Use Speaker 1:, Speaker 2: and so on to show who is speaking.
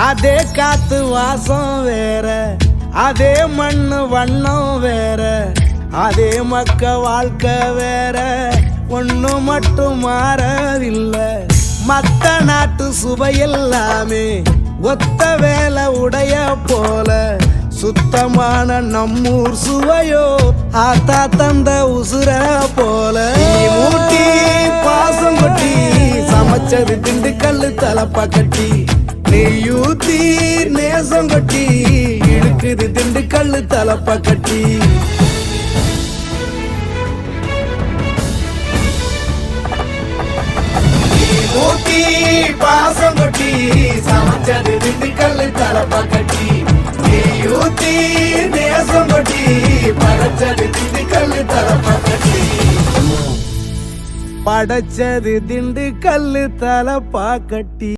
Speaker 1: அதே காத்து வாசம் வேற, அதே மண்ணு வண்ணம் வேற, அதே மக்க வாழ்க்கை வேற, ஒண்ணு மட்டும் மாறவில்லை. மத்த நாட்டு சுவையெல்லாமே ஒத்த வேலை உடைய போல, சுத்தமான நம்மூர் சுவையோ ஆத்தா தந்த உசுர போல. ஊட்டி பாசம் கொட்டி சமைச்சது திண்டுக்கல்லு தலப்பா கட்டி, நெய்யூத்தி நேசம் கொட்டி இழுக்குது திண்டுக்கல்லு தலப்பா கட்டி. ஊட்டி பாசம் கொட்டி சமைச்சது திண்டுக்கல்லு தலப்பா கட்டி, நெய்யூத்தி நேசம் கொட்டி படைச்சது திண்டுக்கல்லு தலப்பா கட்டி. படைச்சது திண்டுக்கல்லு தலப்பா கட்டி.